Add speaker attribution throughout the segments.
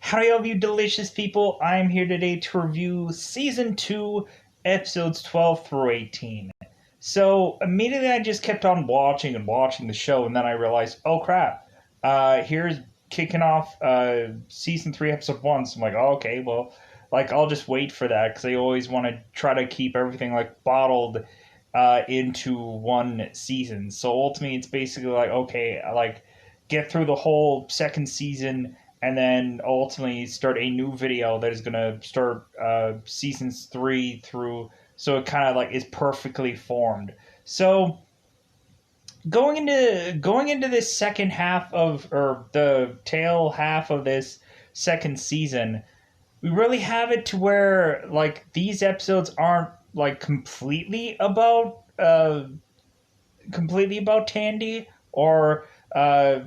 Speaker 1: Howdy, all of you delicious people. I'm here today to review Season 2, Episodes 12 through 18. So, immediately I just kept on watching and watching the show, and then I realized, oh crap, here's kicking off Season 3, Episode 1. So I'm like, oh, okay, well, like, I'll just wait for that, because I always want to try to keep everything, like, bottled into one season. So, ultimately, it's basically like, okay, like, get through the whole second season and then ultimately start a new video that is going to start seasons 3 through, so it kind of like is perfectly formed. So going into this second half of, or the tail half of this second season, we really have it to where like these episodes aren't like completely about Tandy, or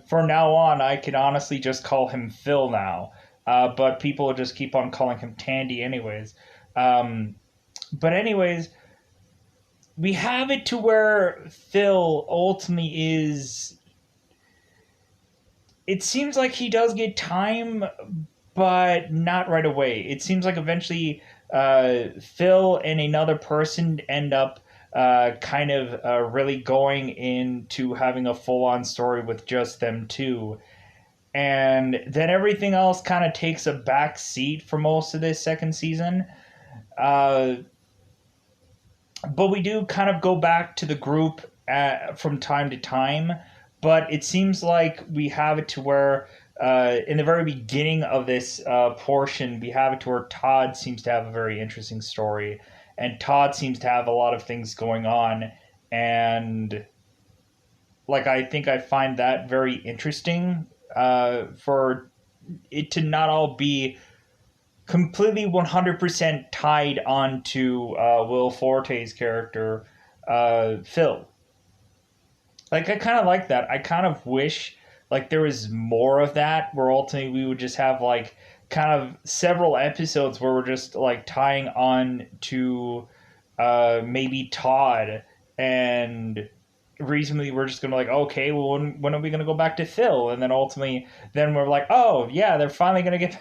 Speaker 1: from now on, I can honestly just call him Phil now. But people just keep on calling him Tandy, anyways. Um, but anyways, we have it to where Phil ultimately is. It seems like he does get time, but not right away. It seems like eventually Phil and another person end up kind of really going into having a full on story with just them two. And then everything else kind of takes a back seat for most of this second season. Uh, but we do kind of go back to the group from time to time. But it seems like we have it to where in the very beginning of this portion, we have it to where Todd seems to have a very interesting story, and Todd seems to have a lot of things going on, and like I think I find that very interesting for it to not all be completely 100% tied onto Will Forte's character, Phil. Like I kind of like that. I kind of wish like there was more of that, where ultimately we would just have like kind of several episodes where we're just like tying on to maybe Todd, and reasonably we're just gonna like, okay, well, when are we gonna go back to Phil? And then ultimately then we're like, oh yeah, they're finally gonna get,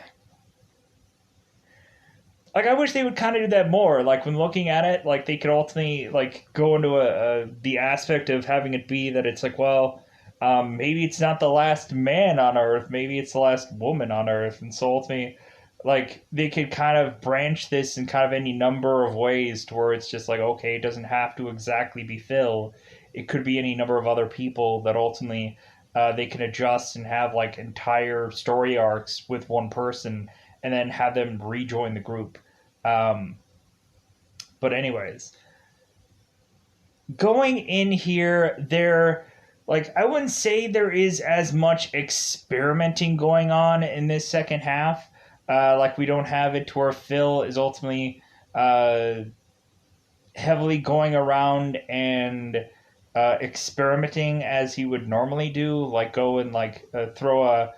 Speaker 1: like I wish they would kind of do that more. Like when looking at it, like they could ultimately like go into the aspect of having it be that it's like, well, maybe it's not the last man on Earth, maybe it's the last woman on Earth, and so ultimately, like they could kind of branch this in kind of any number of ways to where it's just like, okay, it doesn't have to exactly be Phil. It could be any number of other people that ultimately they can adjust and have like entire story arcs with one person, and then have them rejoin the group. Um, but anyways, going in here, there, like I wouldn't say there is as much experimenting going on in this second half. Like we don't have it to where Phil is ultimately uh, heavily going around and experimenting as he would normally do, like go and like throw a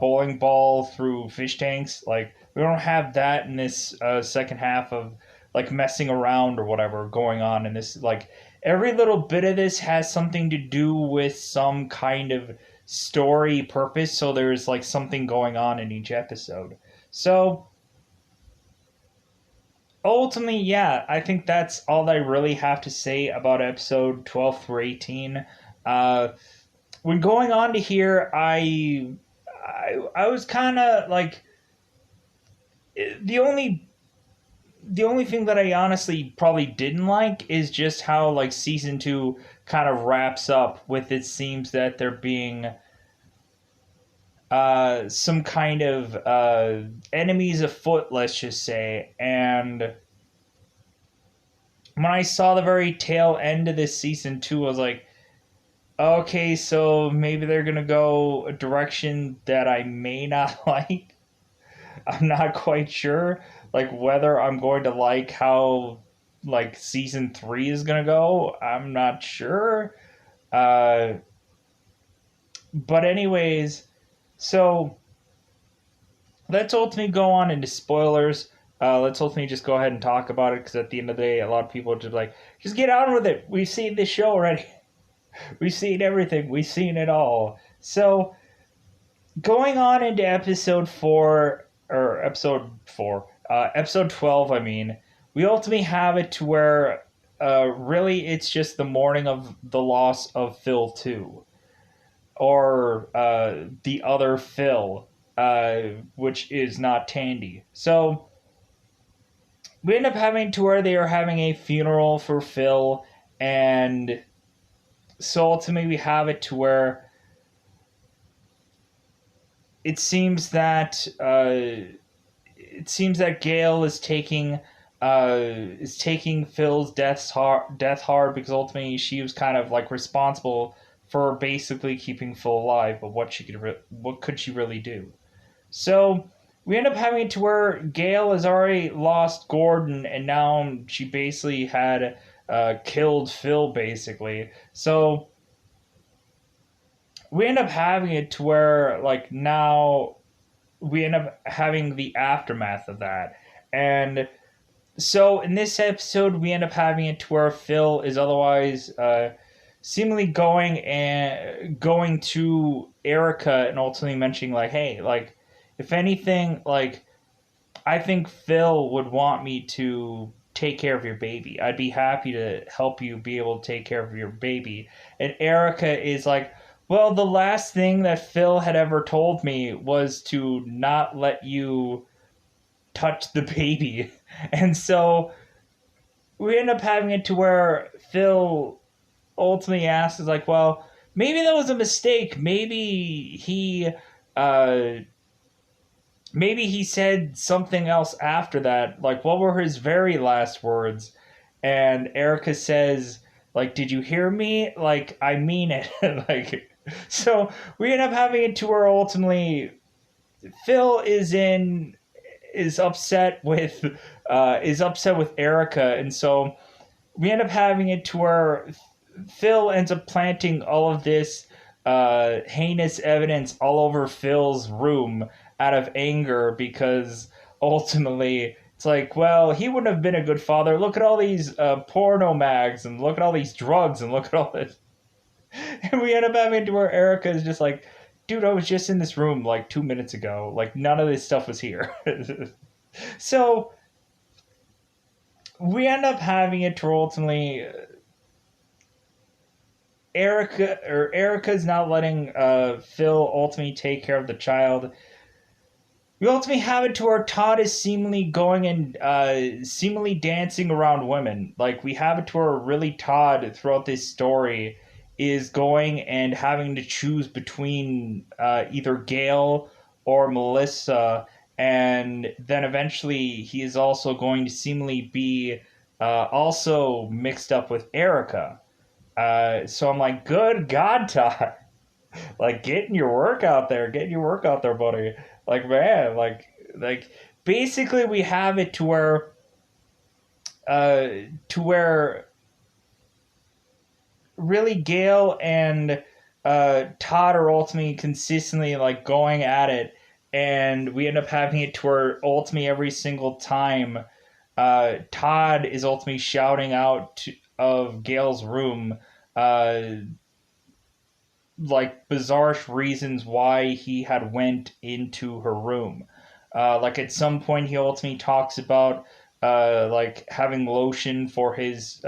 Speaker 1: bowling ball through fish tanks. Like we don't have that in this second half of like messing around or whatever going on in this. Like every little bit of this has something to do with some kind of story purpose. So there's like something going on in each episode. So ultimately, yeah, I think that's all I really have to say about episode 12 through 18. Uh, when going on to here, I was kind of like the only the only thing that I honestly probably didn't like is just how like season 2 kind of wraps up with, it seems that there being some kind of enemies afoot, let's just say. And when I saw the very tail end of this season 2, I was like, okay, so maybe they're gonna go a direction that I may not like. I'm not quite sure, like whether I'm going to like how like season 3 is gonna go. I'm not sure. Uh, but anyways, so let's ultimately go on into spoilers. Let's ultimately just go ahead and talk about it, because at the end of the day, a lot of people are just like, just get on with it. We've seen this show already. We've seen everything. We've seen it all. So going on into episode 4, or episode 4, episode 12, I mean, we ultimately have it to where really it's just the mourning of the loss of Phil 2, or the other Phil, which is not Tandy. So we end up having to where they are having a funeral for Phil, and so ultimately we have it to where it seems that Gale is taking Phil's death hard, because ultimately she was kind of like responsible for basically keeping Phil alive. But what could she really do? So we end up having it to where Gale has already lost Gordon, and now she basically had killed Phil basically. So we end up having it to where like now we end up having the aftermath of that. And so in this episode, we end up having it to where Phil is otherwise seemingly going to Erica and ultimately mentioning like, hey, like if anything, like I think Phil would want me to take care of your baby. I'd be happy to help you be able to take care of your baby. And Erica is like, well, the last thing that Phil had ever told me was to not let you touch the baby. And so we end up having it to where Phil ultimately asks, is like, well, maybe that was a mistake. Uh, maybe he said something else after that. Like, what were his very last words? And Erica says, like, did you hear me? Like, I mean it. Like, so we end up having it to where ultimately Phil is upset with Erica, and so we end up having it to where Phil ends up planting all of this heinous evidence all over Phil's room out of anger, because ultimately it's like, well, he wouldn't have been a good father. Look at all these porno mags, and look at all these drugs, and look at all this. And we end up having to where Erica is just like, dude, I was just in this room like 2 minutes ago. Like, none of this stuff was here. So we end up having it to ultimately Erica's not letting Phil ultimately take care of the child. We ultimately have it to where Todd is seemingly going and seemingly dancing around women. Like we have it to where really Todd throughout this story is going and having to choose between either Gale or Melissa, and then eventually he is also going to seemingly be also mixed up with Erica. So I'm like, good God, Todd, like getting your work out there, buddy. Like man, like basically we have it uh to where really Gale and Todd are ultimately consistently like going at it, and we end up having it to where ultimately every single time Todd is ultimately shouting out of Gale's room uh, like bizarre reasons why he had went into her room. Like at some point, he ultimately talks about like having lotion for his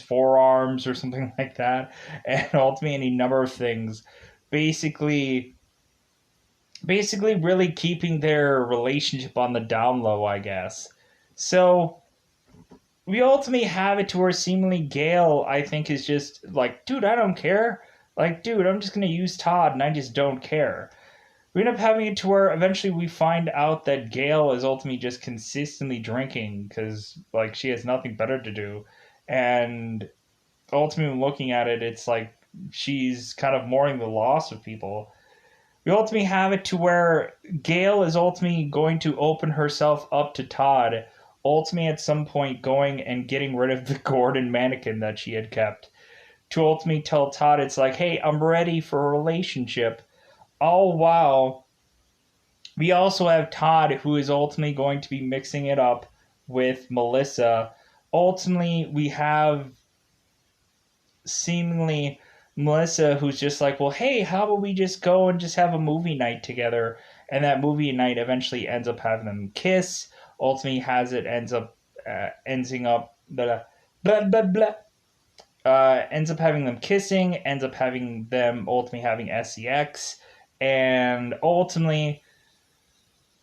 Speaker 1: forearms or something like that, and ultimately any number of things. Basically, basically, really keeping their relationship on the down low, I guess. So we ultimately have it to where seemingly Gale, I think, is just like, dude, I don't care. Like, dude, I'm just gonna use Todd, and I just don't care. We end up having it to where eventually we find out that Gale is ultimately just consistently drinking because, like, she has nothing better to do, and ultimately looking at it, it's like she's kind of mourning the loss of people. We ultimately have it to where Gale is ultimately going to open herself up to Todd, ultimately at some point going and getting rid of the Gordon mannequin that she had kept, to ultimately tell Todd it's like, hey, I'm ready for a relationship. All while we also have Todd, who is ultimately going to be mixing it up with Melissa. Ultimately, we have seemingly Melissa, who's just like, well, hey, how about we just go and just have a movie night together? and that movie night eventually ends up having them kiss. Ultimately, has it ending up blah blah blah blah. Ends up having them kissing, ends up having them ultimately having sex, and ultimately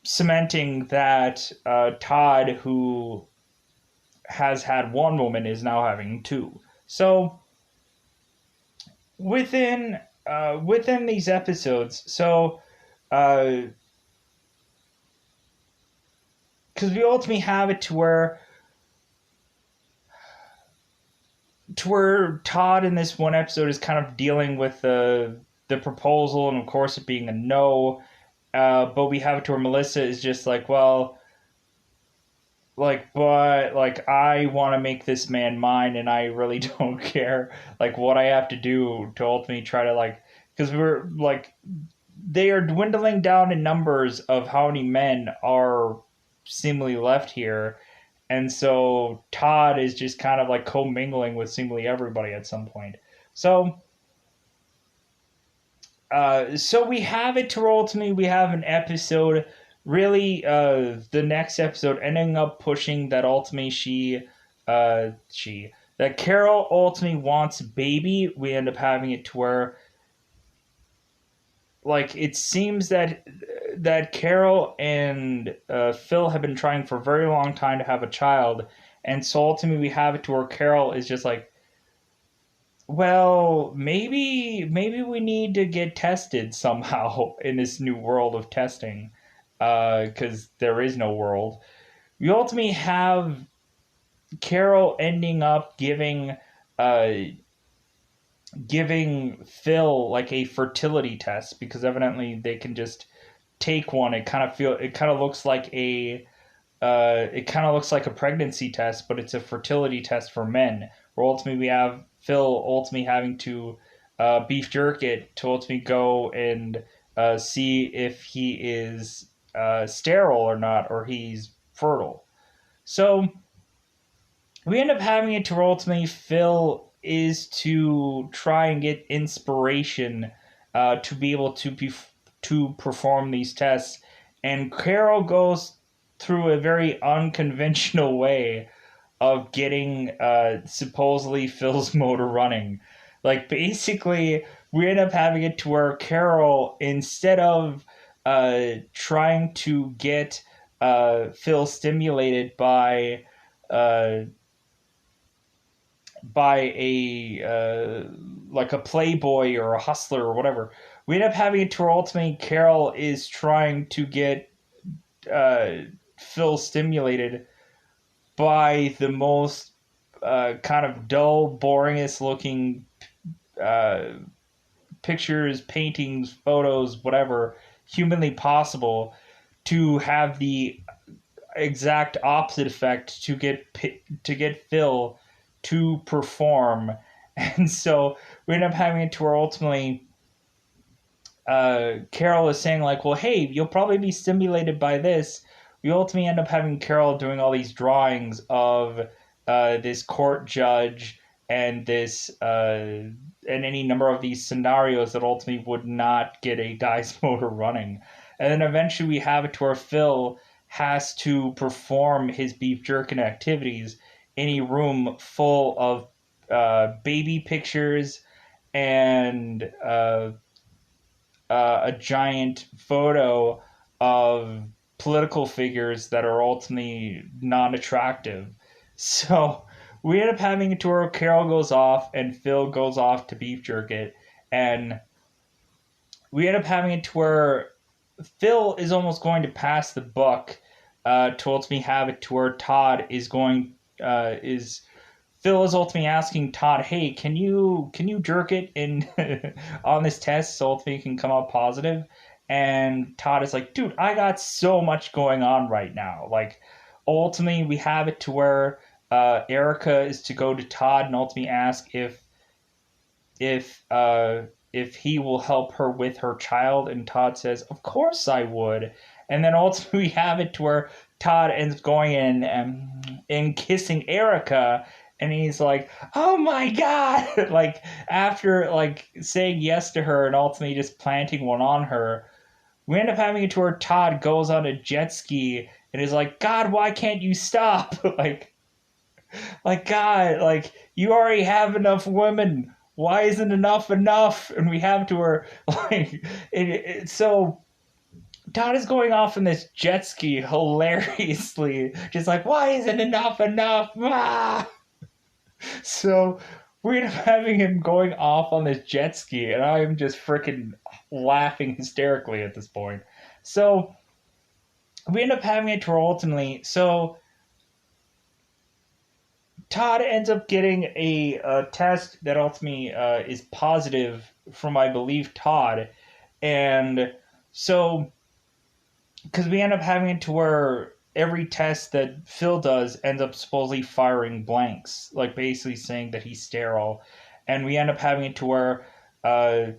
Speaker 1: cementing that Todd, who has had one woman, is now having two. So within these episodes, so because we ultimately have it to where Todd in this one episode is kind of dealing with the proposal, and of course it being a no. But we have it to where Melissa is just like, well, but I want to make this man mine, and I really don't care what I have to do to ultimately try to because we're they are dwindling down in numbers of how many men are seemingly left here. And so Todd is just kind of commingling with seemingly everybody at some point. So so we have it to ultimately we have an episode. Really, the next episode ending up pushing that ultimately that Carol ultimately wants a baby. We end up having it to where it seems that Carol and Phil have been trying for a very long time to have a child, and so ultimately we have it to where Carol is just like, well, maybe we need to get tested somehow in this new world of testing, because there is no world. We ultimately have Carol ending up giving Phil a fertility test, because evidently they can just take one. It kind of looks like a pregnancy test, but it's a fertility test for men. Where ultimately we have Phil ultimately having to beef jerk it to ultimately go and see if he is sterile or not, or he's fertile. So we end up having it to ultimately Phil is to try and get inspiration to be able to perform these tests, and Carol goes through a very unconventional way of getting supposedly Phil's motor running. Basically, we end up having it to where Carol, instead of trying to get Phil stimulated uh, by a playboy or a hustler or whatever, we end up having it to where ultimately Carol is trying to get Phil stimulated by the most kind of dull, boringest looking uh, pictures, paintings, photos, whatever humanly possible, to have the exact opposite effect to get Phil to perform. And so we end up having it to where ultimately Carol is saying well, hey, you'll probably be stimulated by this. We ultimately end up having Carol doing all these drawings of this court judge and this and any number of these scenarios that ultimately would not get a guy's motor running. And then eventually we have it to where Phil has to perform his beef jerking activities in a room full of baby pictures and a giant photo of political figures that are ultimately non-attractive. So we end up having it to where Carol goes off and Phil goes off to beef jerk it, and we end up having it to where Phil is almost going to pass the buck to ultimately have it to where Todd is going is Phil is ultimately asking Todd, hey, can you jerk it in on this test so ultimately it can come out positive? And Todd is like, dude, I got so much going on right now. Ultimately we have it to where Erica is to go to Todd and ultimately ask if he will help her with her child, and Todd says, of course I would. And then ultimately we have it to where Todd ends up going in and kissing Erica, and he's like, oh my god, after saying yes to her and ultimately just planting one on her. We end up having it to where Todd goes on a jet ski and is like, God, why can't you stop? God, like, you already have enough women. Why isn't enough enough? And we have to her, so Todd is going off in this jet ski hilariously, just like, why isn't enough enough? Ah! So we end up having him going off on this jet ski, and I'm just freaking laughing hysterically at this point. So we end up having it to ultimately. So Todd ends up getting a test that ultimately is positive from, I believe, Todd. And so, because we end up having it to where every test that Phil does ends up supposedly firing blanks, like basically saying that he's sterile. And we end up having it to where uh,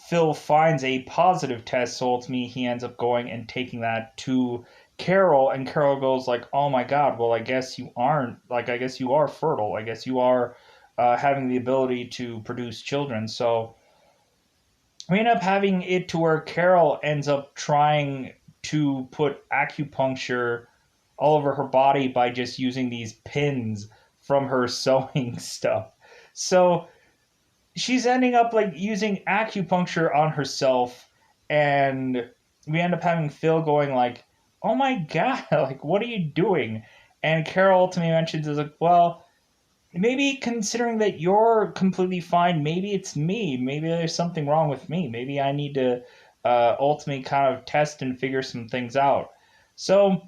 Speaker 1: Phil finds a positive test, so ultimately he ends up going and taking that to Carol, and Carol goes like, "Oh my God, well I guess you aren't, like I guess you are fertile. I guess you are having the ability to produce children." So we end up having it to where Carol ends up trying to put acupuncture all over her body by just using these pins from her sewing stuff. So she's ending up like using acupuncture on herself, and we end up having Phil going like, "Oh my God, like what are you doing?" And Carol ultimately mentions is like, "Well, maybe considering that you're completely fine, maybe it's me. Maybe there's something wrong with me. Maybe I need to ultimately kind of test and figure some things out." So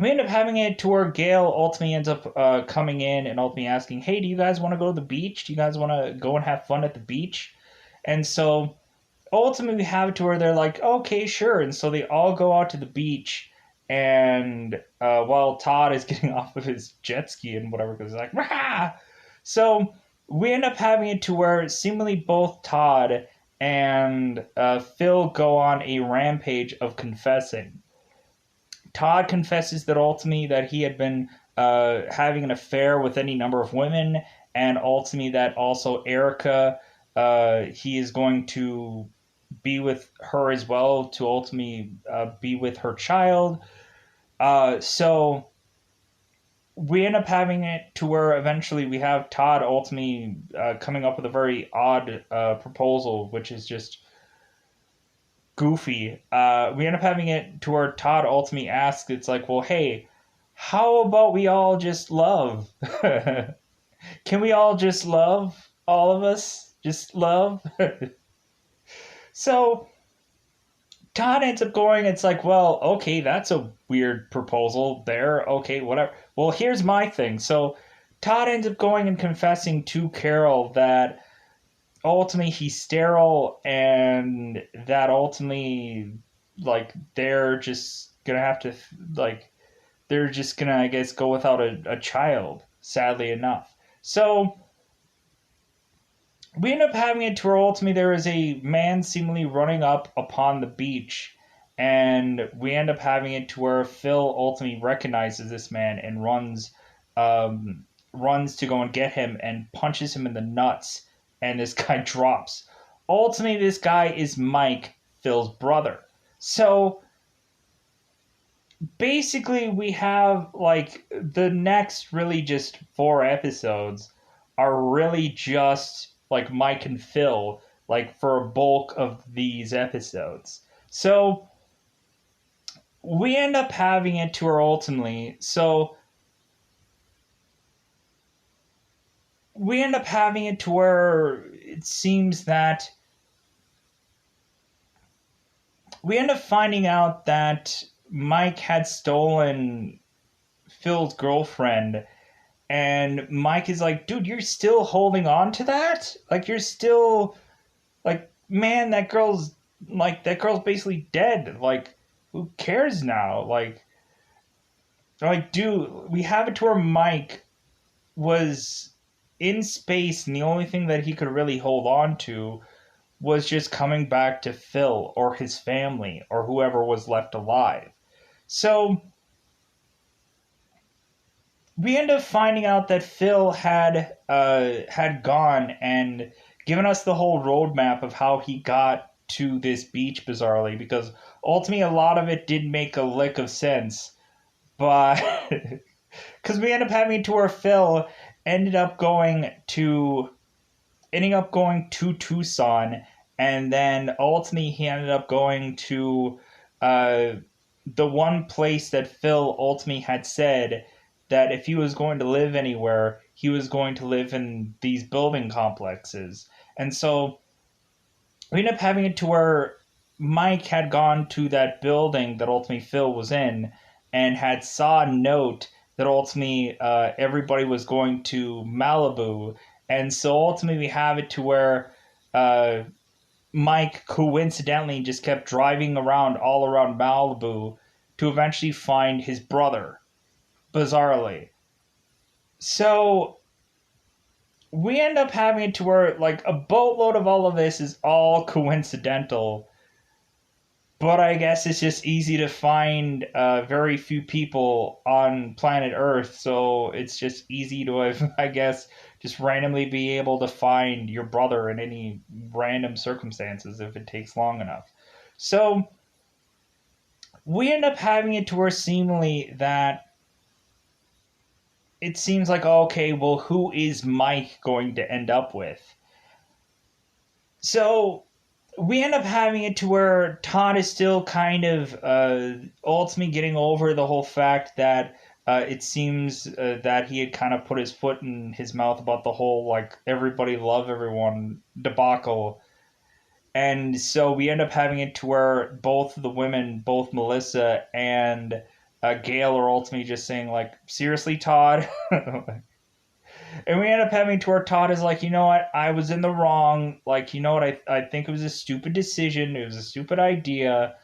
Speaker 1: we end up having it to where Gail ultimately ends up coming in and ultimately asking, "Hey, do you guys want to go to the beach? Do you guys want to go and have fun at the beach?" And so ultimately we have it to where they're like, "Okay, sure." And so they all go out to the beach, and while Todd is getting off of his jet ski and whatever, because he's like, "Rah!" So we end up having it to where seemingly both Todd and Phil go on a rampage of confessing. Todd confesses that ultimately that he had been having an affair with any number of women, and ultimately that also Erica, he is going to be with her as well to ultimately be with her child. So we end up having it to where eventually we have Todd ultimately coming up with a very odd proposal, which is just goofy. We end up having it to where Todd ultimately asks, it's like, well, hey, how about we all just love? Can we all just love? All of us? Just love? So Todd ends up going, it's like, well, okay, that's a weird proposal there. Okay, whatever. Well, here's my thing. So Todd ends up going and confessing to Carol that ultimately he's sterile, and that ultimately like they're just gonna have to like they're just gonna, I guess, go without a child, sadly enough. So we end up having it to where ultimately there is a man seemingly running up upon the beach, and we end up having it to where Phil ultimately recognizes this man and um, runs to go and get him and punches him in the nuts, and this guy drops. Ultimately, this guy is Mike, Phil's brother. So basically, we have like the next really just 4 episodes are really just like Mike and Phil, like for a bulk of these episodes. So we end up having it to her ultimately. So we end up having it to where it seems that we end up finding out that Mike had stolen Phil's girlfriend, and Mike is like, dude, you're still holding on to that? Like, you're still, like, man, that girl's basically dead. Like, who cares now? Like, dude, we have it to where Mike was in space, and the only thing that he could really hold on to was just coming back to Phil or his family or whoever was left alive. So we end up finding out that Phil had gone and given us the whole roadmap of how he got to this beach bizarrely, because ultimately a lot of it did make a lick of sense, but because we ended up having to where Phil ended up going to Tucson, and then ultimately he ended up going to uh, the one place that Phil ultimately had said that if he was going to live anywhere, he was going to live in these building complexes. And so we ended up having it to where Mike had gone to that building that ultimately Phil was in and had saw a note that ultimately everybody was going to Malibu. And so ultimately we have it to where uh, Mike coincidentally just kept driving around all around Malibu to eventually find his brother, bizarrely. So we end up having it to where like a boatload of all of this is all coincidental, but I guess it's just easy to find very few people on planet Earth, so it's just easy to, I guess, just randomly be able to find your brother in any random circumstances if it takes long enough. So we end up having it to where seemingly that it seems like, okay, well, who is Mike going to end up with? So we end up having it to where Todd is still kind of ultimately getting over the whole fact that it seems that he had kind of put his foot in his mouth about the whole like everybody love everyone debacle. And so we end up having it to where both the women, both Melissa and Gail, are ultimately just saying like, seriously, Todd. And we end up having to where Todd is like, you know what, I was in the wrong. Like, you know what, I think it was a stupid decision. It was a stupid idea.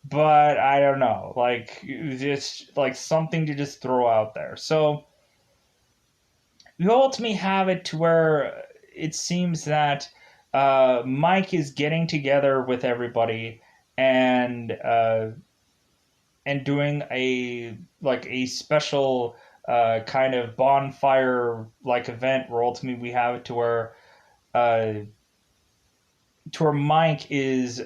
Speaker 1: But I don't know. Like, just like something to just throw out there. So we ultimately have it to where it seems that Mike is getting together with everybody and doing a special kind of bonfire like event where ultimately we have it uh, to where Mike is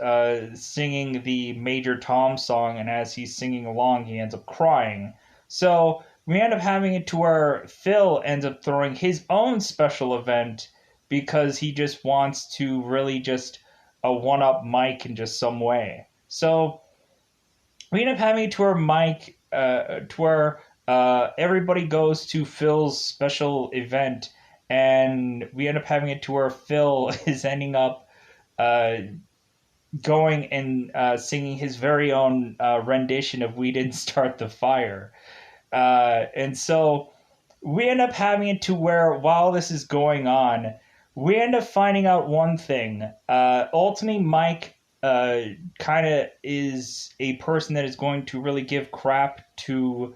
Speaker 1: singing the Major Tom song, and as he's singing along, he ends up crying. So we end up having it to where Phil ends up throwing his own special event because he just wants to really just one up Mike in just some way. So we end up having it to where everybody goes to Phil's special event, and we end up having it to where Phil is ending up uh, going and singing his very own rendition of "We Didn't Start the Fire," and so we end up having it to where while this is going on, we end up finding out one thing. Ultimately, Mike kind of is a person that is going to really give crap to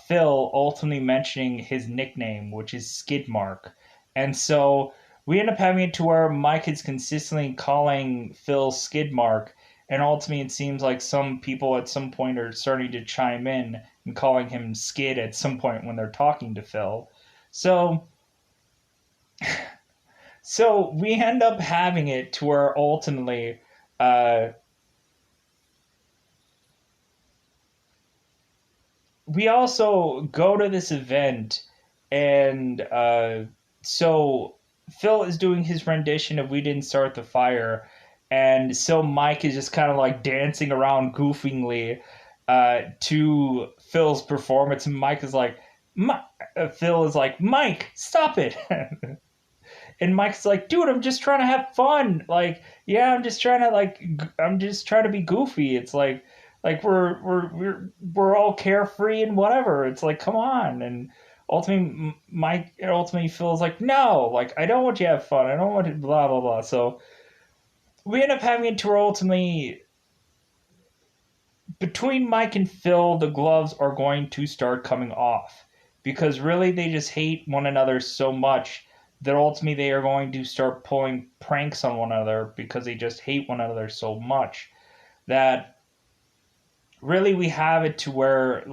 Speaker 1: Phil, ultimately mentioning his nickname, which is Skidmark. And so we end up having it to where Mike is consistently calling Phil Skidmark, and ultimately it seems like some people at some point are starting to chime in and calling him Skid at some point when they're talking to Phil. So so we end up having it to where ultimately uh, we also go to this event, and so Phil is doing his rendition of "We Didn't Start the Fire," and so Mike is just kind of like dancing around goofingly to Phil's performance, and Mike is like, Phil is like, Mike, stop it. And Mike's like, dude, I'm just trying to have fun. Like, yeah, I'm just trying to be goofy. It's like we're all carefree and whatever. It's like, come on. And ultimately, Mike ultimately feels like, no, like I don't want you to have fun. I don't want to blah blah blah. So we end up having it to where ultimately between Mike and Phil, the gloves are going to start coming off because really they just hate one another so much that ultimately they are going to start pulling pranks on one another because they just hate one another so much that really we have it to where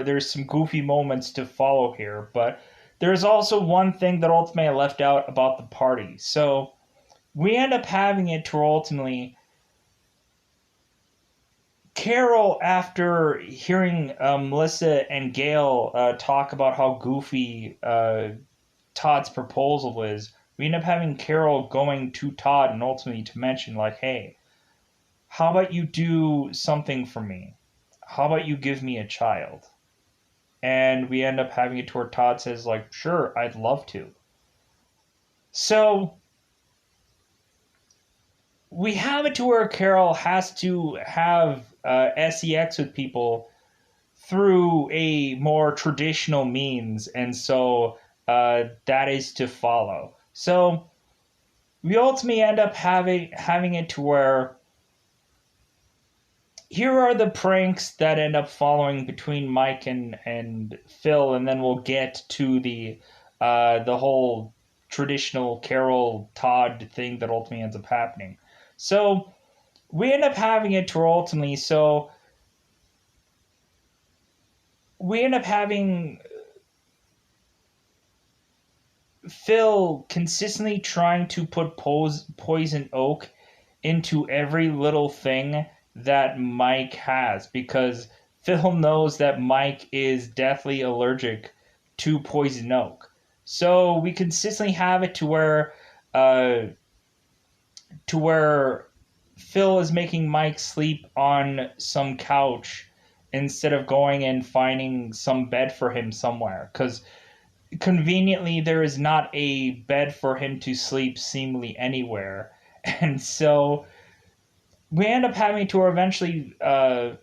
Speaker 1: there's some goofy moments to follow here, but there's also one thing that ultimately I left out about the party. So we end up having it to ultimately Carol, after hearing Melissa and Gail talk about how goofy Todd's proposal is, we end up having Carol going to Todd and ultimately to mention, like, hey, how about you do something for me? How about you give me a child? And we end up having it to where Todd says, like, sure, I'd love to. So we have it to where Carol has to have sex with people through a more traditional means, and so that is to follow. So we ultimately end up having it to where here are the pranks that end up following between Mike and Phil, and then we'll get to the whole traditional Carol Todd thing that ultimately ends up happening. So we end up having it to ultimately so we end up having Phil consistently trying to put poison oak into every little thing that Mike has because Phil knows that Mike is deathly allergic to poison oak. So we consistently have it uh, to where Phil is making Mike sleep on some couch instead of going and finding some bed for him somewhere because conveniently there is not a bed for him to sleep seemingly anywhere. And so we end up having to eventually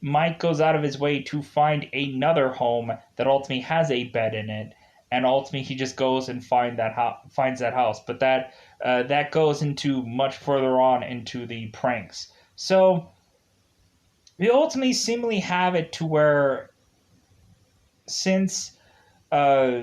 Speaker 1: Mike goes out of his way to find another home that ultimately has a bed in it, and ultimately he just goes and finds that house. But that goes into much further on into the pranks. So we ultimately seemingly have it to where since uh,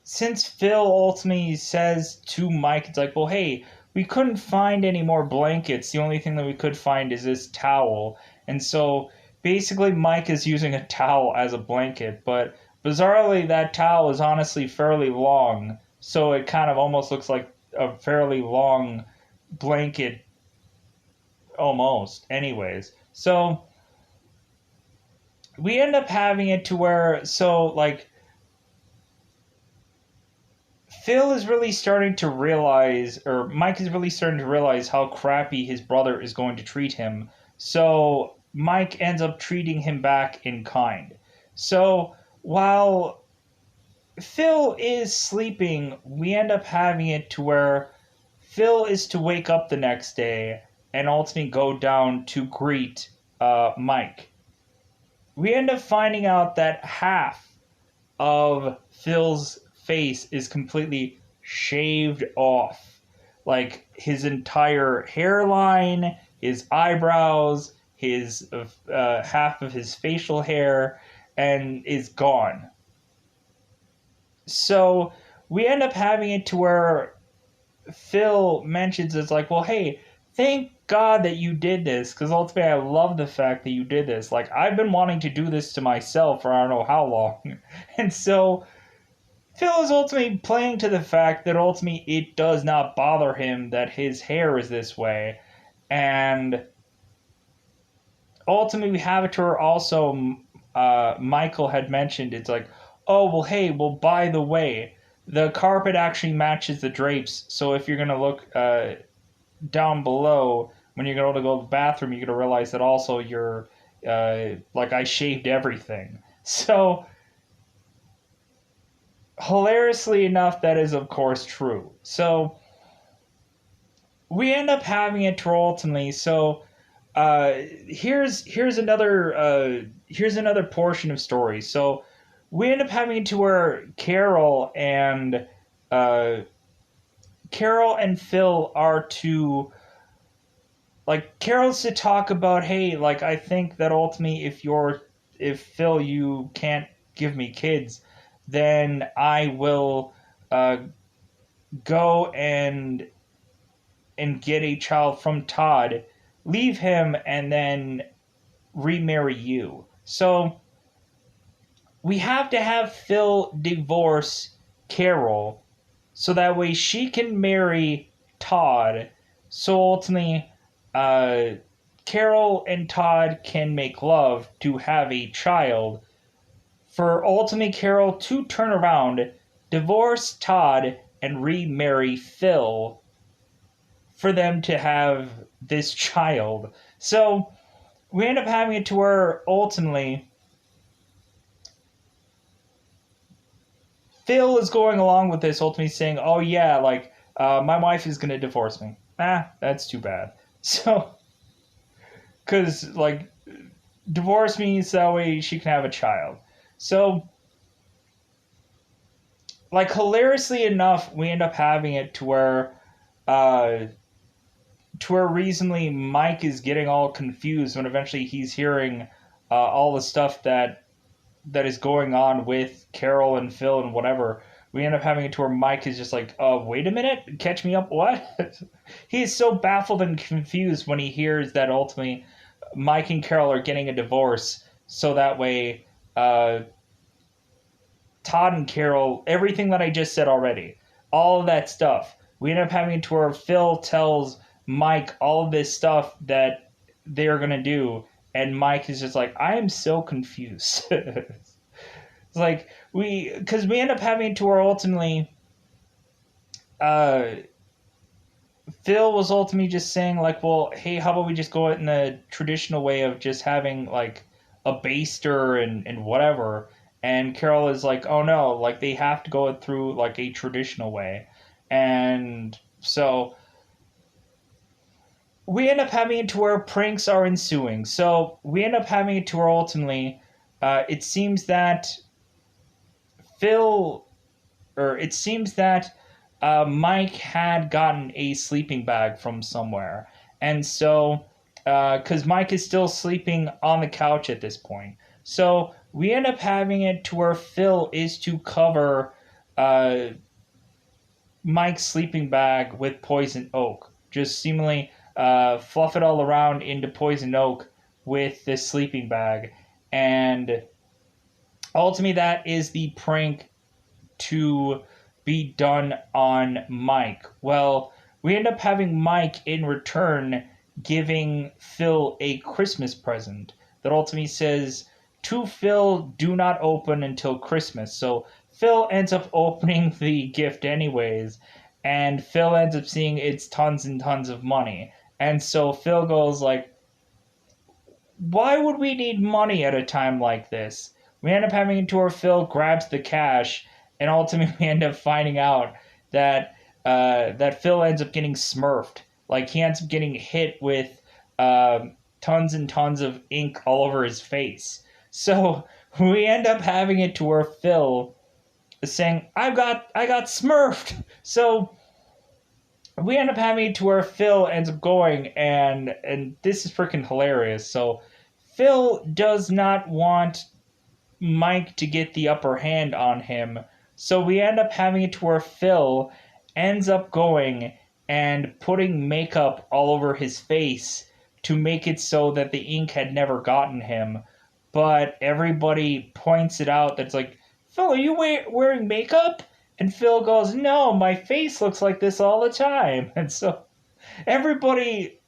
Speaker 1: since Phil ultimately says to Mike, it's like, well, hey, we couldn't find any more blankets. The only thing that we could find is this towel. And so basically, Mike is using a towel as a blanket. But bizarrely, that towel is honestly fairly long. So it kind of almost looks like a fairly long blanket, almost, anyways. So we end up having it to where, so like, Phil is really starting to realize, or Mike is really starting to realize how crappy his brother is going to treat him. So Mike ends up treating him back in kind. So while Phil is sleeping, we end up having it to where Phil is to wake up the next day and ultimately go down to greet Mike. We end up finding out that half of Phil's face is completely shaved off. Like his entire hairline, his eyebrows, his half of his facial hair, and is gone. So we end up having it to where Phil mentions it's like, well, hey, thank God that you did this because ultimately I love the fact that you did this. Like I've been wanting to do this to myself for I don't know how long, and so Phil is ultimately playing to the fact that ultimately it does not bother him that his hair is this way. And ultimately, we have it to where also Michael had mentioned it's like, oh, well, hey, well, by the way, the carpet actually matches the drapes. So if you're going to look down below, when you're going to go to the bathroom, you're going to realize that also you're like I shaved everything. So hilariously enough, that is of course true. So we end up having it to ultimately. So uh, here's another portion of story. So we end up having to where uh, Carol and Phil are to like Carol's to talk about hey like I think that ultimately if Phil you can't give me kids then I will uh, go and get a child from Todd, leave him, and then remarry you. So we have to have Phil divorce Carol so that way she can marry Todd. So ultimately, uh, Carol and Todd can make love to have a child. For ultimately Carol to turn around, divorce Todd, and remarry Phil for them to have this child. So we end up having it to where ultimately Phil is going along with this, ultimately saying, "Oh yeah, like my wife is gonna divorce me." That's too bad. So, because like divorce me so that way she can have a child. So, like hilariously enough, we end up having it uh, to where recently Mike is getting all confused when eventually he's hearing all the stuff that is going on with Carol and Phil and whatever. We end up having it to where Mike is just like, wait a minute, catch me up, what?" He is so baffled and confused when he hears that ultimately Mike and Carol are getting a divorce, so that way Todd and Carol, everything that I just said already, all of that stuff. We end up having it to where Phil tells Mike all of this stuff that they're gonna do, and Mike is just like, I am so confused. It's like because we end up having it to where ultimately, uh, Phil was ultimately just saying like, well, hey, how about we just go in the traditional way of just having like a baster and whatever. And Carol is like, oh no, like they have to go through like a traditional way. And so we end up having it to where pranks are ensuing. So we end up having it to where ultimately, it seems that Phil, or it seems that Mike had gotten a sleeping bag from somewhere. And so, because Mike is still sleeping on the couch at this point. So we end up having it to where Phil is to cover uh, Mike's sleeping bag with poison oak. Just seemingly fluff it all around into poison oak with this sleeping bag. And ultimately, that is the prank to be done on Mike. Well, we end up having Mike in return giving Phil a Christmas present that ultimately says, "To Phil, do not open until Christmas." So Phil ends up opening the gift anyways, and Phil ends up seeing it's tons and tons of money. And so Phil goes like, why would we need money at a time like this? We end up having to where Phil grabs the cash, and ultimately we end up finding out that that Phil ends up getting smurfed. Like he ends up getting hit with tons and tons of ink all over his face. So we end up having it to where Phil is saying, I got smurfed." So we end up having it to where Phil ends up going, and this is freaking hilarious. So Phil does not want Mike to get the upper hand on him. So we end up having it to where Phil ends up going and putting makeup all over his face to make it so that the ink had never gotten him. But everybody points it out that's like, Phil, are you wearing makeup? And Phil goes, no, my face looks like this all the time. And so everybody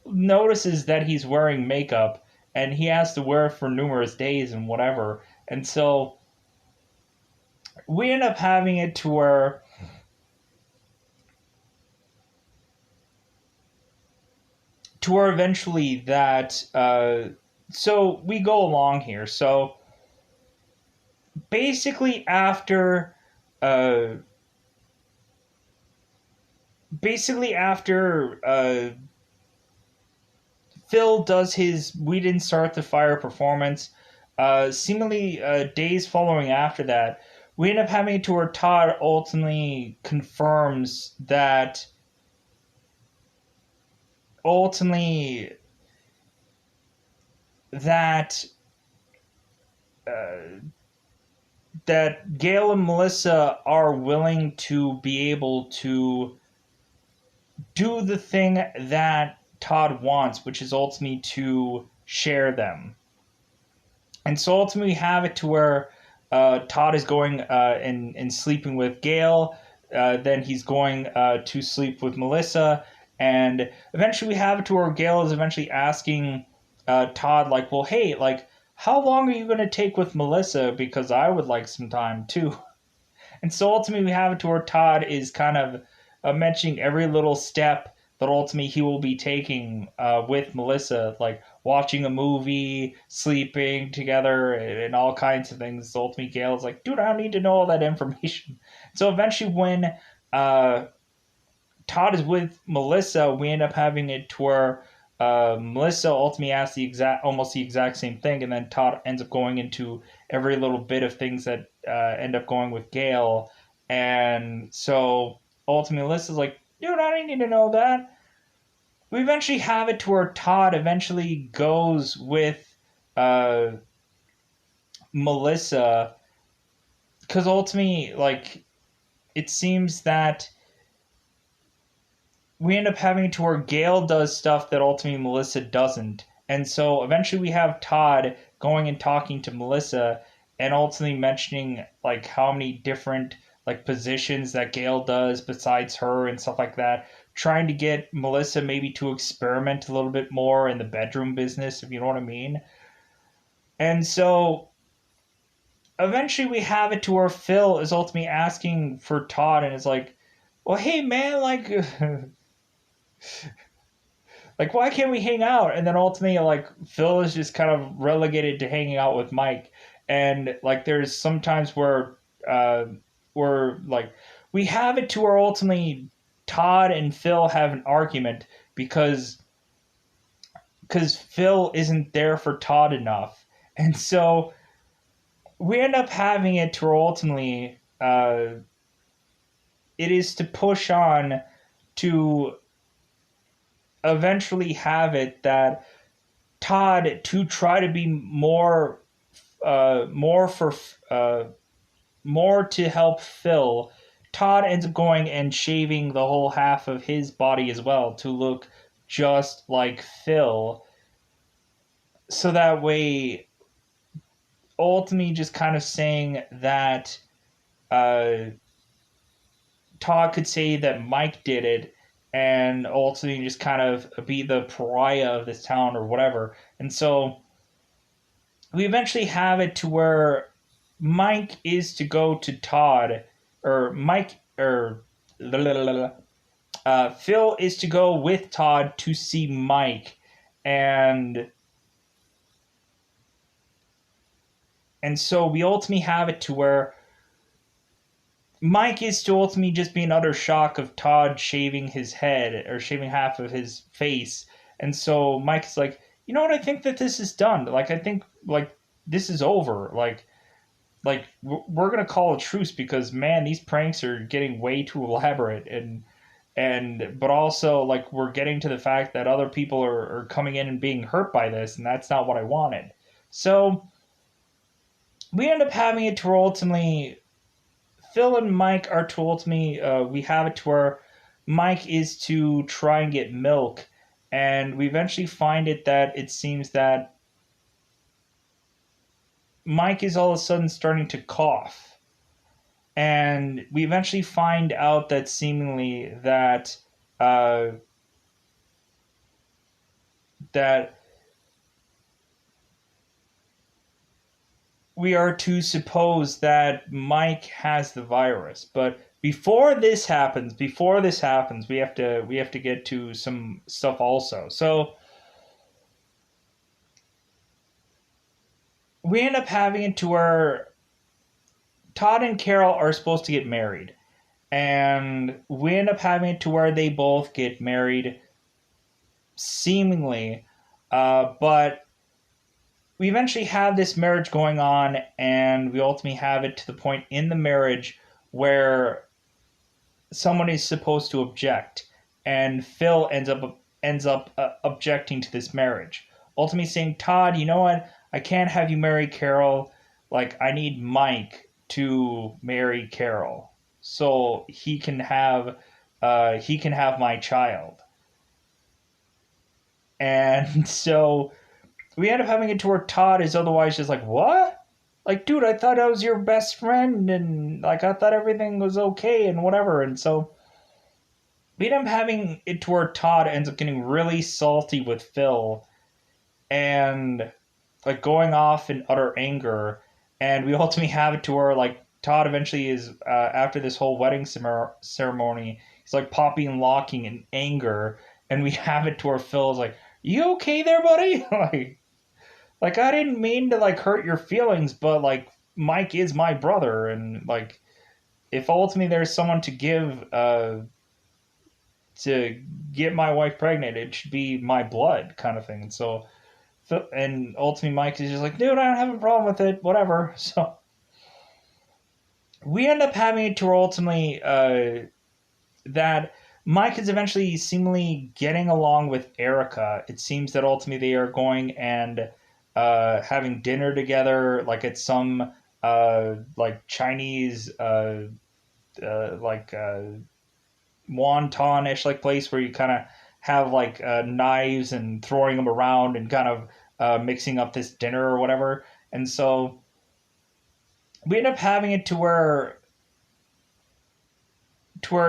Speaker 1: notices that he's wearing makeup and he has to wear it for numerous days and whatever. And so we end up having it to where eventually that so we go along here. So basically uh after Phil does his "We Didn't Start the Fire" performance, seemingly days following after that, we end up having it to where Todd ultimately confirms that ultimately that uh, that Gail and Melissa are willing to be able to do the thing that Todd wants, which is ultimately to share them. And so ultimately we have it to where Todd is going and sleeping with Gail. then he's going to sleep with Melissa, and eventually we have it to where Gale is eventually asking Todd, like, well, hey, like, how long are you going to take with Melissa? Because I would like some time too. And so ultimately, we have it to where Todd is kind of mentioning every little step that ultimately he will be taking with Melissa, like watching a movie, sleeping together, and all kinds of things. So ultimately, Gail's like, dude, I don't need to know all that information. So eventually, when uh, Todd is with Melissa, we end up having it to where Melissa ultimately asks almost the exact same thing, and then Todd ends up going into every little bit of things that end up going with Gale, and so ultimately Melissa's like, dude, I didn't need to know that. We eventually have it to where Todd eventually goes with uh, Melissa, because ultimately, like, it seems that we end up having to where Gale does stuff that ultimately Melissa doesn't. And so eventually we have Todd going and talking to Melissa and ultimately mentioning like how many different like positions that Gale does besides her and stuff like that, trying to get Melissa maybe to experiment a little bit more in the bedroom business, if you know what I mean. And so eventually we have it to where Phil is ultimately asking for Todd and is like, well, hey man, like like why can't we hang out? And then ultimately like Phil is just kind of relegated to hanging out with Mike, and like there's sometimes uh where like we have it to where ultimately Todd and Phil have an argument because Phil isn't there for Todd enough, and so we end up having it to where ultimately it is to push on to eventually have it that Todd to try to be more for more to help Phil. Todd ends up going and shaving the whole half of his body as well to look just like Phil. So that way, ultimately, just kind of saying that uh, Todd could say that Mike did it, and ultimately just kind of be the pariah of this town or whatever. And so we eventually have it to where Mike is to go to Todd, or Mike, or Phil is to go with Todd to see Mike, and so we ultimately have it to where Mike is to ultimately just be in utter shock of Todd shaving his head or shaving half of his face, and so Mike's like, you know what? I think that this is done. Like, I think like this is over. Like we're gonna call a truce because man, these pranks are getting way too elaborate, and but also like we're getting to the fact that other people are coming in and being hurt by this, and that's not what I wanted. So we end up having it to where ultimately Phil and Mike are to ultimately we have it to where Mike is to try and get milk, and we eventually find it that it seems that Mike is all of a sudden starting to cough, and we eventually find out that seemingly that uh, that we are to suppose that Mike has the virus. But before this happens, we have to get to some stuff also. So we end up having it to where Todd and Carol are supposed to get married, and we end up having it to where they both get married, seemingly, but we eventually have this marriage going on, and we ultimately have it to the point in the marriage where someone is supposed to object, and Phil ends up objecting to this marriage, ultimately saying, Todd, you know what? I can't have you marry Carol. Like, I need Mike to marry Carol so he can have my child. And so we end up having it to where Todd is otherwise just like, what? like, dude, I thought I was your best friend, and like I thought everything was okay and whatever. And so we end up having it to where Todd ends up getting really salty with Phil and like going off in utter anger. And we ultimately have it to where like Todd eventually is after this whole wedding ceremony, he's like popping and locking in anger, and we have it to where Phil is like, "You okay there, buddy?" like I didn't mean to like hurt your feelings, but like Mike is my brother, and like if ultimately there's someone to get my wife pregnant, it should be my blood kind of thing. And so, and ultimately Mike is just like, dude, I don't have a problem with it, whatever. So we end up having it to ultimately that Mike is eventually seemingly getting along with Erica. It seems that ultimately they are going and having dinner together, like at some like Chinese like wonton-ish like place where you kind of have like knives and throwing them around and kind of mixing up this dinner or whatever. And so we end up having it to where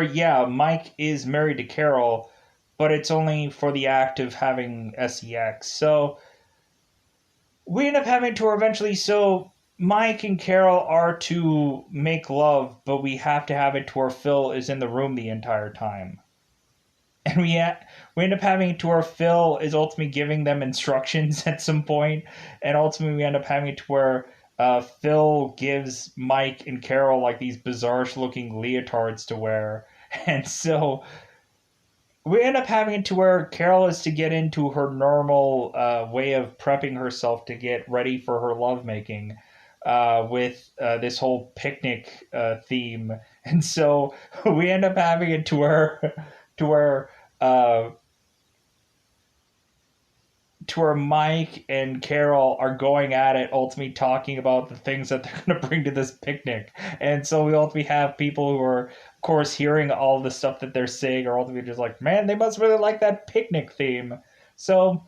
Speaker 1: yeah, Mike is married to Carol, but it's only for the act of having sex. So we end up having to where eventually, so Mike and Carol are to make love, but we have to have it to where Phil is in the room the entire time. And we end up having it to where Phil is ultimately giving them instructions at some point, and ultimately we end up having it to where Phil gives Mike and Carol like these bizarre looking leotards to wear, and so we end up having it to where Carol is to get into her normal way of prepping herself to get ready for her lovemaking with this whole picnic theme, and so we end up having it to where uh, to where Mike and Carol are going at it, ultimately talking about the things that they're going to bring to this picnic. And so we ultimately have people who are, of course, hearing all the stuff that they're saying, are ultimately just like, man, they must really like that picnic theme. So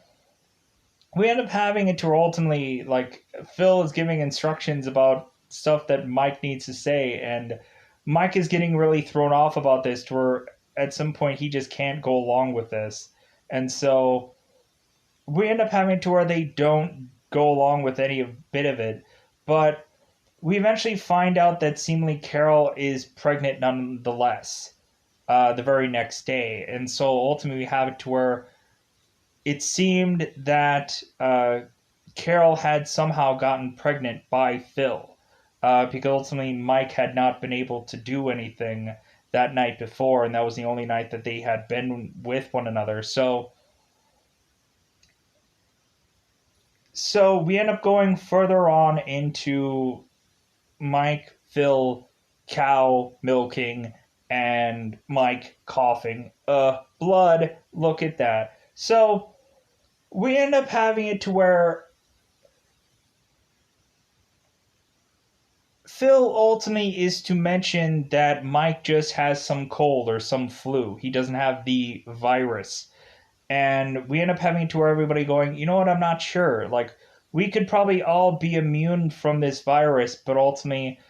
Speaker 1: we end up having it to where ultimately, like, Phil is giving instructions about stuff that Mike needs to say, and Mike is getting really thrown off about this to where at some point he just can't go along with this. And so we end up having to where they don't go along with any bit of it. But we eventually find out that seemingly Carol is pregnant nonetheless the very next day. And so ultimately we have it to where it seemed that Carol had somehow gotten pregnant by Phil. Because ultimately Mike had not been able to do anything that night before, and that was the only night that they had been with one another. So we end up going further on into Mike, Phil, cow milking, and Mike coughing. Blood. Look at that. So we end up having it to where Phil ultimately is to mention that Mike just has some cold or some flu. He doesn't have the virus. And we end up having to where everybody going, you know what, I'm not sure. Like, we could probably all be immune from this virus, but ultimately,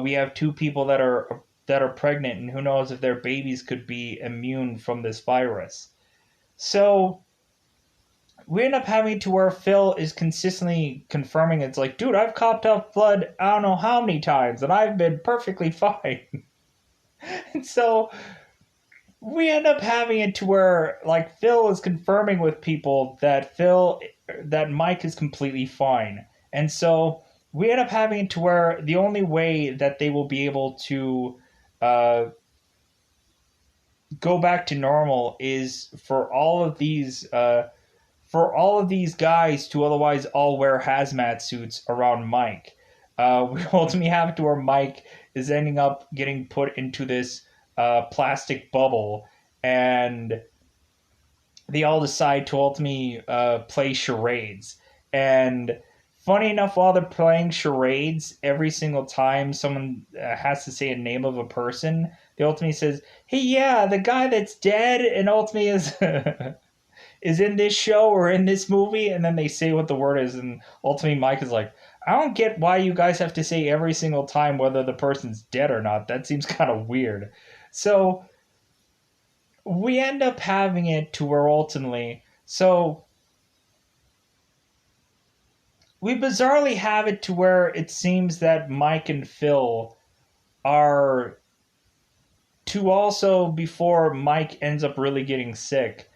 Speaker 1: we have two people that are pregnant, and who knows if their babies could be immune from this virus. So we end up having to where Phil is consistently confirming it's like, dude, I've coughed up blood I don't know how many times, and I've been perfectly fine. And so we end up having it to where like Phil is confirming with people that Mike is completely fine. And so we end up having it to where the only way that they will be able to uh, go back to normal is for all of these guys to otherwise all wear hazmat suits around Mike. We ultimately have it to where Mike is ending up getting put into this plastic bubble, and they all decide to ultimately play charades. And funny enough, while they're playing charades, every single time someone has to say a name of a person, they ultimately says, "Hey, yeah, the guy that's dead," and ultimately is is in this show or in this movie, and then they say what the word is, and ultimately Mike is like, I don't get why you guys have to say every single time whether the person's dead or not. That seems kind of weird. So we end up having it to where ultimately, so we bizarrely have it to where it seems that Mike and Phil are to also, before Mike ends up really getting sick,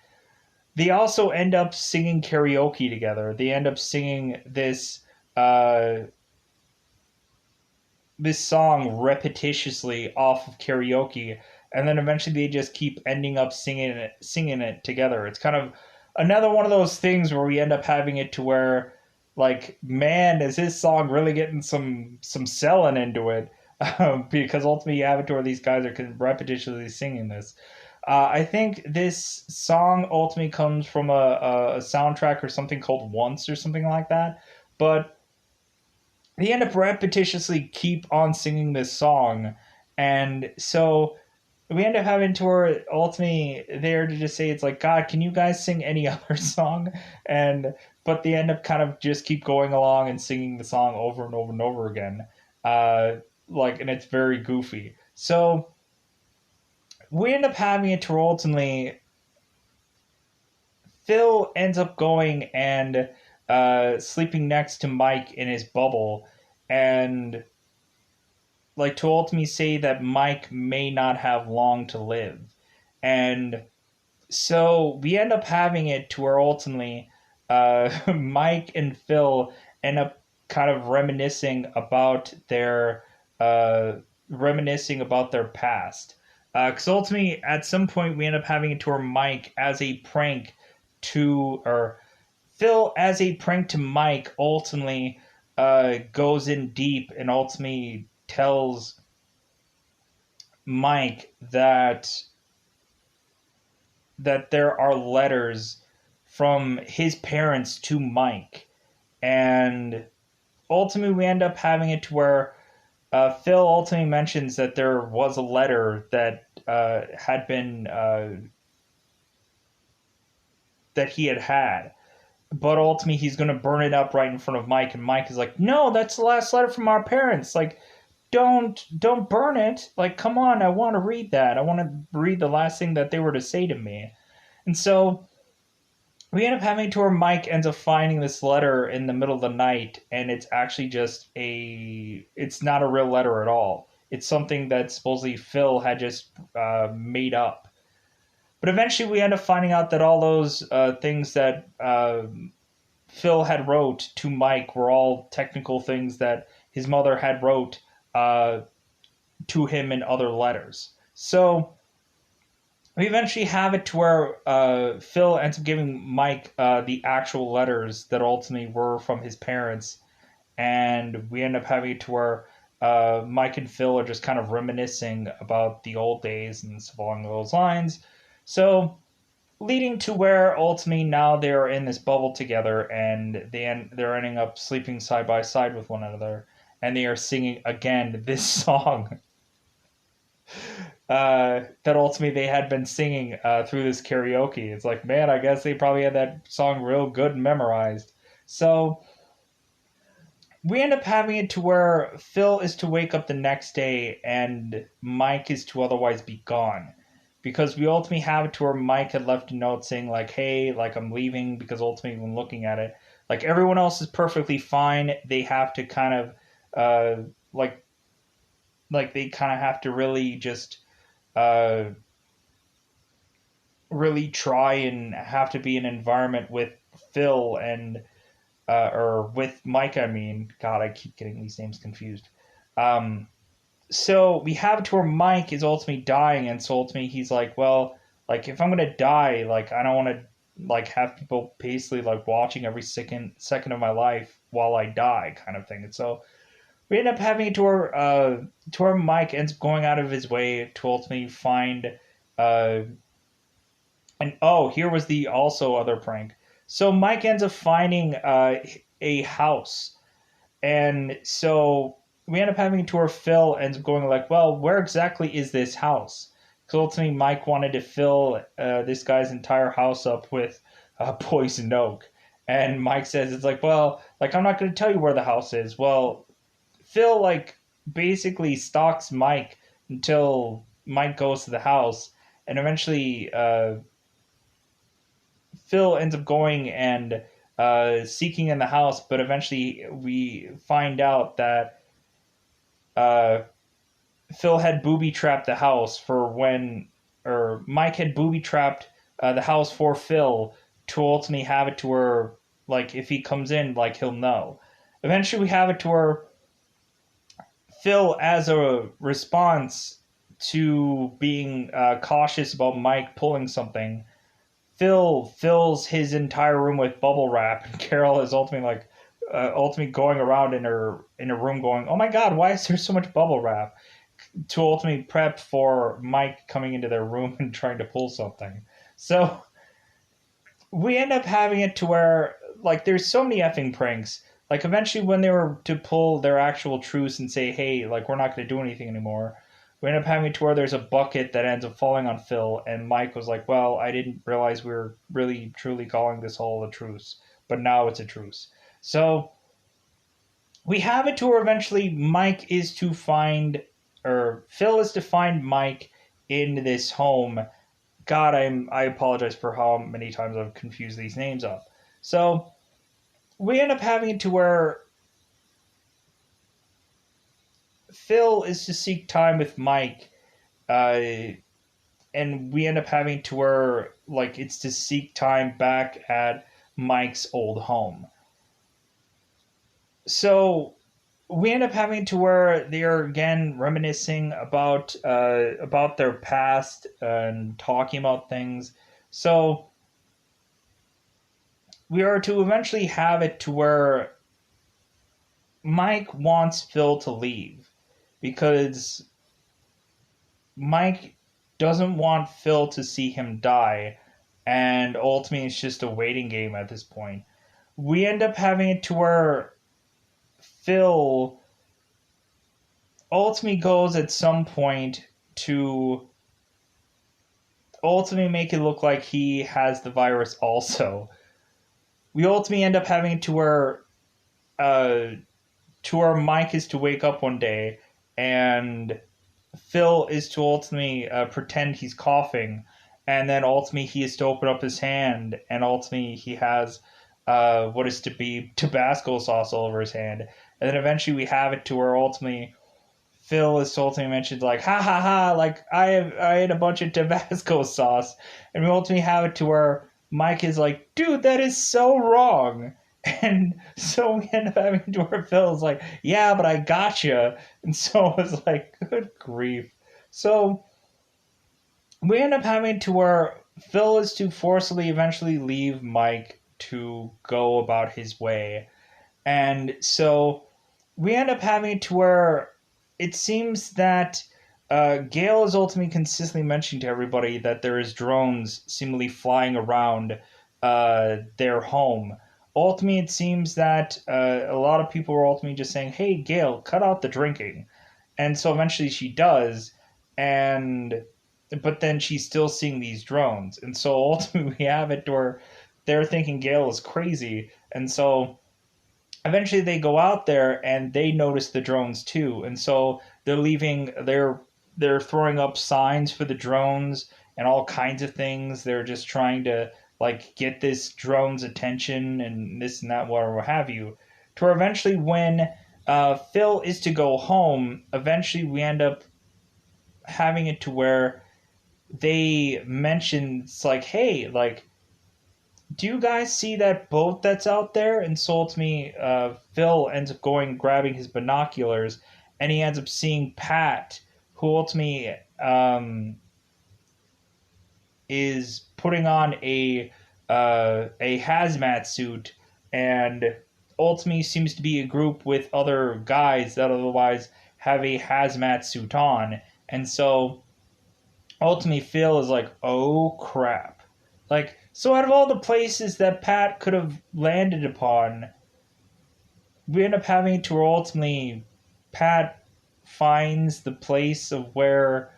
Speaker 1: they also end up singing karaoke together. They end up singing uh, this song repetitiously off of karaoke, and then eventually they just keep ending up singing it together. It's kind of another one of those things where we end up having it to where, like, man, is his song really getting some selling into it? Because ultimately you have it to where these guys are repetitiously singing this. I think this song ultimately comes from a soundtrack or something called Once or something like that. But they end up repetitiously keep on singing this song, and so we end up having to where ultimately there to just say it's like, God, can you guys sing any other song? And but they end up kind of just keep going along and singing the song over and over and over again, uh, like, and it's very goofy. So we end up having it to where ultimately Phil ends up going and sleeping next to Mike in his bubble, and like to ultimately say that Mike may not have long to live. And so we end up having it to where ultimately Mike and Phil end up kind of uh, reminiscing about their past. Because ultimately, at some point, we end up having it to where Mike, as a prank or Phil, as a prank to Mike, ultimately goes in deep and ultimately tells Mike that there are letters from his parents to Mike, and ultimately we end up having it to where Phil ultimately mentions that there was a letter that had been that he had, but ultimately he's going to burn it up right in front of Mike, and Mike is like, "No, that's the last letter from our parents. Like, don't burn it. Like, come on, I want to read that. I want to read the last thing that they were to say to me." And so we end up having to where Mike ends up finding this letter in the middle of the night, and it's actually just it's not a real letter at all. It's something that supposedly Phil had just made up. But eventually we end up finding out that all those things that Phil had wrote to Mike were all technical things that his mother had wrote uh, to him in other letters. So we eventually have it to where Phil ends up giving Mike the actual letters that ultimately were from his parents, and we end up having it to where Mike and Phil are just kind of reminiscing about the old days and stuff along those lines. So leading to where ultimately now they're in this bubble together, and they're ending up sleeping side by side with one another, and they are singing again this song that ultimately they had been singing through this karaoke. It's like, man, I guess they probably had that song real good and memorized. So we end up having it to where Phil is to wake up the next day and Mike is to otherwise be gone. Because we ultimately have it to where Mike had left a note saying, like, hey, like, I'm leaving, because ultimately when looking at it, like, everyone else is perfectly fine. They have to kind of like they kind of have to really just uh really try and have to be in an environment with Phil and or with Mike. I mean, God, I keep getting these names confused. Um, so we have it to where Mike is ultimately dying, and so ultimately he's like, well, like, if I'm gonna die, like, I don't want to like have people basically like watching every second of my life while I die, kind of thing. And so we end up having it to where Mike ends up going out of his way to ultimately find uh, and oh, here was the also other prank. So Mike ends up finding a house, and so we end up having to where Phil ends up going like, "Well, where exactly is this house?" Because ultimately, Mike wanted to fill this guy's entire house up with poison oak, And Mike says, it's like, well, like, I'm not going to tell you where the house is. Well, Phil, like, basically stalks Mike until Mike goes to the house. And eventually, Phil ends up going and seeking in the house. But eventually, we find out that uh, Phil had booby trapped the house for when, or Mike had booby trapped the house for Phil to ultimately have it to where, like, if he comes in, like, he'll know. Eventually, we have it to where Phil, as a response to being cautious about Mike pulling something, Phil fills his entire room with bubble wrap, and Carol is ultimately going around in her room, going, "Oh my God, why is there so much bubble wrap?" To ultimately prep for Mike coming into their room and trying to pull something. So we end up having it to where, like, there's so many effing pranks. Like, eventually when they were to pull their actual truce and say, hey, like, we're not going to do anything anymore, we end up having it to where there's a bucket that ends up falling on Phil, and Mike was like, well, I didn't realize we were really truly calling this whole a truce, but now it's a truce. So we have it to where eventually Mike is to find, or Phil is to find Mike in this home. God, I apologize for how many times I've confused these names up. So we end up having it to where Phil is to seek time with Mike, uh, and we end up having to where, like, it's to seek time back at Mike's old home. So we end up having to where they are again reminiscing about their past and talking about things. So we are to eventually have it to where Mike wants Phil to leave because Mike doesn't want Phil to see him die, and ultimately it's just a waiting game at this point. We end up having it to where Phil ultimately goes at some point to ultimately make it look like he has the virus also. We ultimately end up having uh, to where Mike is to wake up one day and Phil is to ultimately pretend he's coughing, and then ultimately he is to open up his hand, and ultimately he has what is to be Tabasco sauce all over his hand, and then eventually we have it to where ultimately Phil is to ultimately mentioned like ha ha ha, like I had a bunch of Tabasco sauce, and we ultimately have it to where Mike is like, dude, that is so wrong. And so we end up having to where Phil's like, yeah, but I gotcha. And so I was like, good grief. So we end up having to where Phil is to forcibly eventually leave Mike to go about his way. And so we end up having to where it seems that Gale is ultimately consistently mentioning to everybody that there is drones seemingly flying around their home. Ultimately, it seems that a lot of people are ultimately just saying, "Hey, Gale, cut out the drinking," and so eventually she does, and but then she's still seeing these drones, and so ultimately we have it where they're thinking Gale is crazy, and so eventually they go out there and they notice the drones too, and so they're throwing up signs for the drones and all kinds of things. They're just trying to like get this drone's attention and this and that, whatever what have you, to where eventually when Phil is to go home, eventually we end up having it to where they mention it's like, hey, like, do you guys see that boat that's out there? And so to me, Phil ends up going grabbing his binoculars, and he ends up seeing Pat, who ultimately is putting on a hazmat suit, and ultimately seems to be a group with other guys that otherwise have a hazmat suit on, and so ultimately Phil is like, oh crap. Like, so out of all the places that Pat could have landed upon, we end up having to ultimately Pat finds the place of where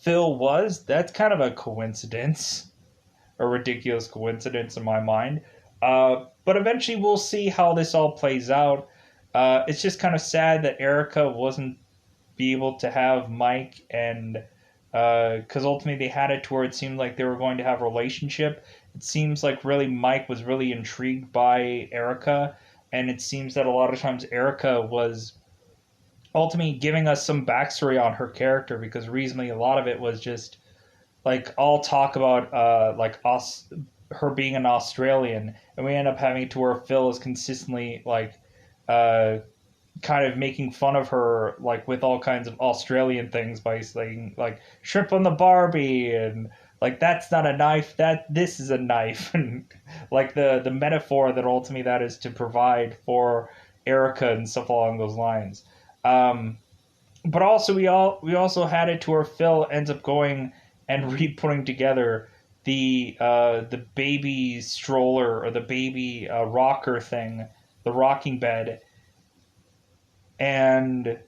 Speaker 1: Phil was. That's kind of a coincidence. a ridiculous coincidence in my mind. But eventually we'll see how this all plays out. It's just kind of sad that Erica wasn't be able to have Mike, and because ultimately they had it to where it seemed like they were going to have a relationship. It seems like really Mike was really intrigued by Erica, and it seems that a lot of times Erica was ultimately giving us some backstory on her character, because recently a lot of it was just like all talk about her being an Australian, and we end up having to where Phil is consistently like uh, kind of making fun of her like with all kinds of Australian things by saying like shrimp on the Barbie, and like that's not a knife, that this is a knife, and like the metaphor that ultimately that is to provide for Erica and stuff along those lines. Um, but also we also had it to where Phil ends up going and re-putting together the baby stroller or the baby rocker thing, the rocking bed, and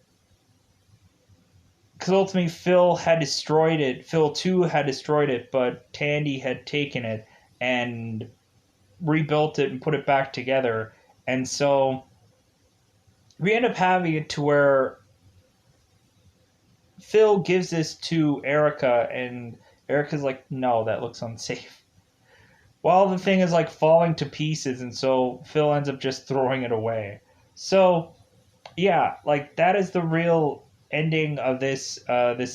Speaker 1: because ultimately Phil had destroyed it. Phil too had destroyed it, but Tandy had taken it and rebuilt it and put it back together. And so we end up having it to where Phil gives this to Erica, and Erica's like, no, that looks unsafe. While the thing is like falling to pieces, and so Phil ends up just throwing it away. So yeah, like that is the real ending of this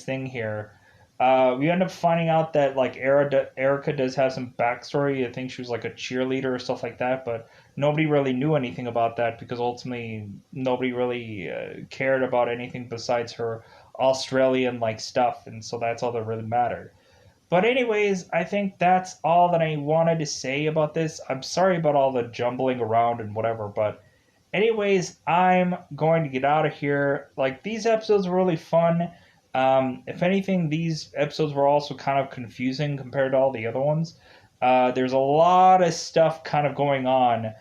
Speaker 1: thing here. We end up finding out that like Erica does have some backstory. I think she was like a cheerleader or stuff like that, but nobody really knew anything about that because ultimately nobody really cared about anything besides her Australian like stuff, and so that's all that really mattered. But anyways, I think that's all that I wanted to say about this. I'm sorry about all the jumbling around and whatever, but anyways, I'm going to get out of here. Like, these episodes were really fun. If anything, these episodes were also kind of confusing compared to all the other ones. There's a lot of stuff kind of going on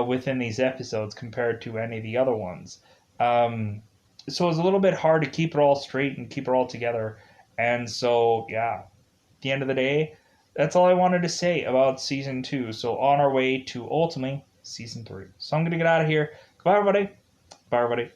Speaker 1: within these episodes compared to any of the other ones. So it's a little bit hard to keep it all straight and keep it all together. And so, yeah, at the end of the day, that's all I wanted to say about season 2. So on our way to ultimately season 3. So I'm going to get out of here. Goodbye, everybody. Bye, everybody.